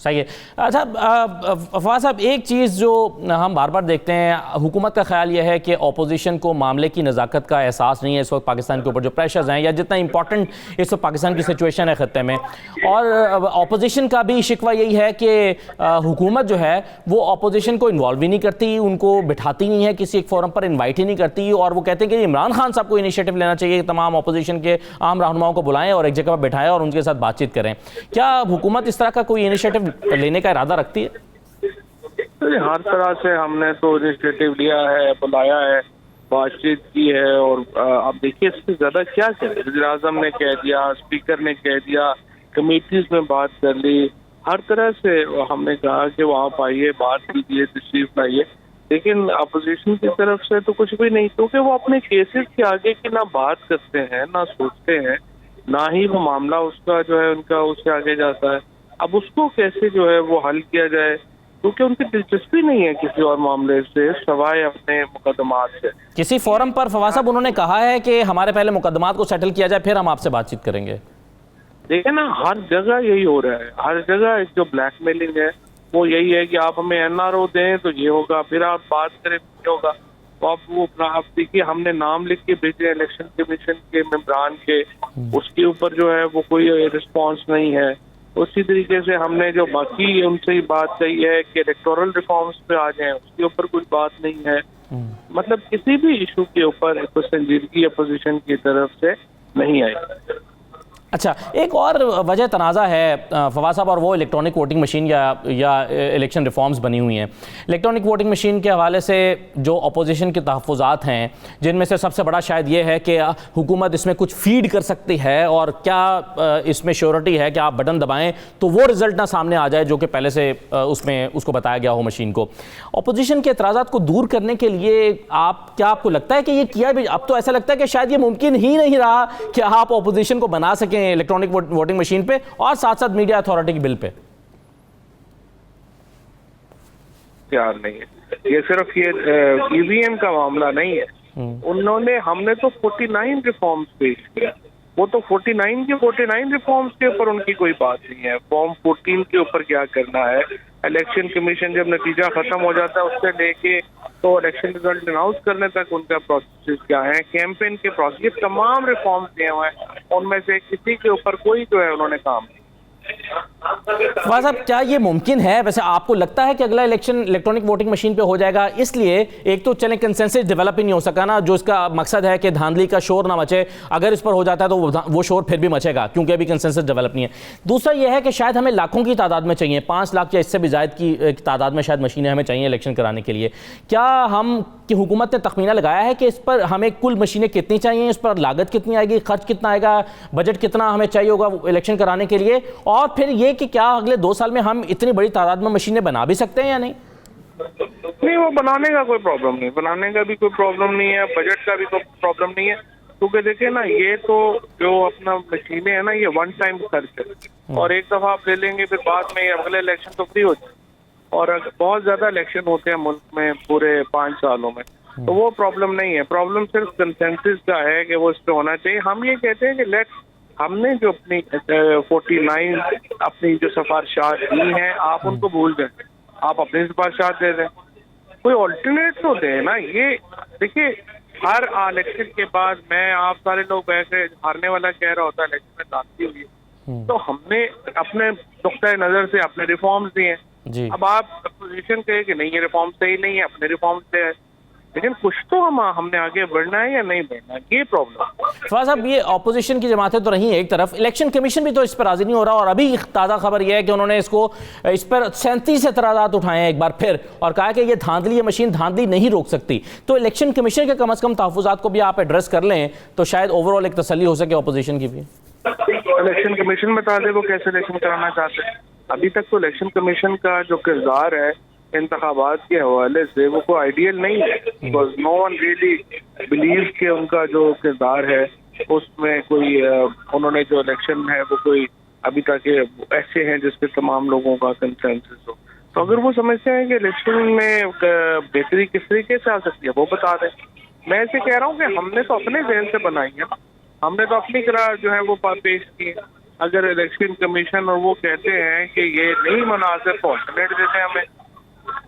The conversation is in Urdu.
صحیح ہے. اچھا فواز صاحب، ایک چیز جو ہم بار بار دیکھتے ہیں، حکومت کا خیال یہ ہے کہ اپوزیشن کو معاملے کی نزاکت کا احساس نہیں ہے اس وقت پاکستان کے اوپر جو پریشرز ہیں، یا جتنا امپورٹنٹ اس وقت پاکستان کی سچویشن ہے خطے میں، اور اپوزیشن کا بھی شکوہ یہی ہے کہ حکومت جو ہے وہ اپوزیشن کو انوالو بھی نہیں کرتی، ان کو بٹھاتی نہیں ہے کسی ایک فورم پر، انوائٹ ہی نہیں کرتی، اور وہ کہتے ہیں کہ عمران خان صاحب کو انیشیٹو لینا چاہیے کہ تمام اپوزیشن کے عام رہنماؤں کو بلائیں اور ایک جگہ پر بٹھائیں اور ان کے ساتھ بات چیت کریں. کیا حکومت اس طرح کا کوئی انیشیٹو لینے کا ارادہ رکھتی ہے؟ ہر طرح سے ہم نے تو انیشیٹو لیا ہے، بلایا ہے، بات چیت کی ہے، اور آپ دیکھیے اس سے زیادہ کیا کریں. وزیر اعظم نے کہہ دیا، اسپیکر نے کہہ دیا، کمیٹیز میں بات کر لی، ہر طرح سے ہم نے کہا کہ وہاں آئیے، بات کیجیے، تشریف لائیے، لیکن اپوزیشن کی طرف سے تو کچھ بھی نہیں، کیونکہ وہ اپنے کیسز کے آگے کی نہ بات کرتے ہیں، نہ سوچتے ہیں، نہ ہی وہ معاملہ اس کا جو ہے ان کا اس سے آگے جاتا ہے. اب اس کو کیسے جو ہے وہ حل کیا جائے، کیونکہ ان کی دلچسپی نہیں ہے کسی اور معاملے سے سوائے اپنے مقدمات سے. کسی فورم پر فواز صاحب انہوں نے کہا ہے کہ ہمارے پہلے مقدمات کو سیٹل کیا جائے پھر ہم آپ سے بات چیت کریں گے. دیکھیں نا، ہر جگہ یہی ہو رہا ہے، ہر جگہ جو بلیک میلنگ ہے وہ یہی ہے کہ آپ ہمیں NRO دیں تو یہ ہوگا، پھر آپ بات کریں تو یہ ہوگا. تو آپ دیکھیے ہم نے نام لکھ کے بھیجے الیکشن کمیشن کے ممبران کے، اس کے اوپر جو ہے وہ کوئی رسپانس نہیں ہے. اسی طریقے سے ہم نے جو باقی ان سے بات کہی ہے کہ الیکٹورل ریفارمز پہ آ جائیں، اس کے اوپر کوئی بات نہیں ہے. مطلب کسی بھی ایشو کے اوپر کوئی سنجیدگی اپوزیشن کی طرف سے نہیں آئی. اچھا، ایک اور وجہ تنازع ہے فواز صاحب، اور وہ الیکٹرانک ووٹنگ مشین یا الیکشن ریفارمز بنی ہوئی ہیں. الیکٹرانک ووٹنگ مشین کے حوالے سے جو اپوزیشن کے تحفظات ہیں، جن میں سے سب سے بڑا شاید یہ ہے کہ حکومت اس میں کچھ فیڈ کر سکتی ہے، اور کیا اس میں شیورٹی ہے کہ آپ بٹن دبائیں تو وہ رزلٹ نہ سامنے آ جائے جو کہ پہلے سے اس کو بتایا گیا ہو مشین کو. اپوزیشن کے اعتراضات کو دور کرنے کے لیے آپ کو لگتا ہے کہ یہ کیا بھی؟ اب تو ایسا لگتا ہے کہ شاید یہ ممکن ہی نہیں رہا کہ آپ اپوزیشن کو بنا سکیں الیکٹرانک ووٹنگ مشین پہ اور ساتھ ساتھ میڈیا اتھارٹی کے بل پہ. تیار نہیں ہے. یہ صرف یہ EVM کا معاملہ نہیں ہے. ہم نے تو 49 ریفارمز پیش کیا، وہ تو 49 ریفارمز کے اوپر ان کی کوئی بات نہیں ہے. فارم 14 کے اوپر کیا کرنا ہے، الیکشن کمیشن جب نتیجہ ختم ہو جاتا ہے اس سے لے کے تو الیکشن ریزلٹ اناؤنس کرنے تک ان کا پروسیس کیا ہے، کیمپین کے پروسیس، یہ تمام ریفارمز دیے ہوئے ہیں. ان میں سے کسی کے اوپر کوئی جو ہے انہوں نے کام نہیں. فواز صاحب، کیا یہ ممکن ہے؟ ویسے آپ کو لگتا ہے کہ اگلا الیکشن الیکٹرانک ووٹنگ مشین پہ ہو جائے گا؟ اس لیے ایک تو چلیں کنسنسس ڈیولپ ہی نہیں ہو سکا نا، جو اس کا مقصد ہے کہ دھاندلی کا شور نہ مچے. اگر اس پر ہو جاتا ہے تو وہ شور پھر بھی مچے گا کیونکہ ابھی کنسنسس ڈیولپ نہیں ہے. دوسرا یہ ہے کہ شاید ہمیں لاکھوں کی تعداد میں چاہیے، 5 لاکھ یا اس سے بھی زائد کی تعداد میں شاید مشینیں ہمیں چاہیے الیکشن کرانے کے لیے. کیا حکومت نے تخمینہ لگایا ہے کہ اس پر ہمیں کل مشینیں کتنی چاہیے، اس پر لاگت کتنی آئے گی، خرچ کتنا آئے گا، بجٹ کتنا ہمیں چاہیے ہوگا الیکشن کرانے کے لیے؟ اور پھر یہ کہ کیا اگلے 2 سال میں ہم اتنی بڑی تعداد میں مشینیں بنا بھی سکتے ہیں یا نہیں؟ نہیں، وہ بنانے کا کوئی پرابلم نہیں، بنانے کا بھی کوئی پرابلم نہیں ہے، بجٹ کا بھی کوئی پرابلم نہیں ہے. کیونکہ دیکھیں نا، یہ تو جو اپنا مشینیں ہیں نا، یہ ون ٹائم خرچ ہے، اور ایک دفعہ آپ لے لیں گے پھر بعد میں اگلے الیکشن تو فری ہو جائے. اور بہت زیادہ الیکشن ہوتے ہیں ملک میں پورے 5 سالوں میں، تو وہ پرابلم نہیں ہے. پرابلم صرف کنسنسس کا ہے کہ وہ اس پہ ہونا چاہیے. ہم یہ کہتے ہیں کہ ہم نے جو اپنی 49 اپنی جو سفارشات دی ہیں، آپ ان کو بھول جائیں، آپ اپنی سفارشات دے دیں، کوئی آلٹرنیٹ تو دیں نا. یہ دیکھیے، ہر الیکشن کے بعد آپ سارے لوگ بیٹھے، ہارنے والا کہہ رہا ہوتا ہے الیکشن میں داخلی ہوئی، تو ہم نے اپنے نقطۂ نظر سے اپنے ریفارمز دیے ہیں. اب آپ اپوزیشن کہے کہ نہیں یہ ریفارم صحیح نہیں ہے، اپنے ریفارمز سے ہے، لیکن کچھ تو ہم نے آگے بڑھنا ہے یا نہیں بڑھنا ہے، یہ پرابلم. فواز صاحب، یہ اپوزیشن کی جماعتیں تو رہیں ایک طرف، الیکشن کمیشن بھی تو اس پر راضی نہیں ہو رہا، اور ابھی تازہ خبر یہ ہے کہ انہوں نے اس پر 37 اعتراضات اٹھائے ہیں ایک بار پھر، اور کہا کہ یہ مشین دھاندلی نہیں روک سکتی. تو الیکشن کمیشن کے کم از کم تحفظات کو بھی آپ ایڈریس کر لیں تو شاید اوور آل ایک تسلی ہو سکے اپوزیشن کی بھی. الیکشن کمیشن بتا دے وہ کیسے الیکشن کرانا چاہتے ہیں. ابھی تک تو الیکشن کمیشن کا جو کردار ہے انتخابات کے حوالے سے وہ کوئی آئیڈیل نہیں ہے، because no one really believe کہ ان کا جو کردار ہے اس میں کوئی انہوں نے جو الیکشن ہے وہ کوئی ابھی تک ایسے ہیں جس پہ تمام لوگوں کا کنسنسس ہو. تو اگر وہ سمجھتے ہیں کہ الیکشن میں بہتری کس طریقے سے آ سکتی ہے وہ بتا دیں. میں ایسے کہہ رہا ہوں کہ ہم نے تو اپنے ذہن سے بنائی ہے، ہم نے تو اپنی طرح جو ہے وہ پیش کی ہے. اگر الیکشن کمیشن اور وہ کہتے ہیں کہ یہ نہیں مناسب آلٹرنیٹ دیتے ہمیں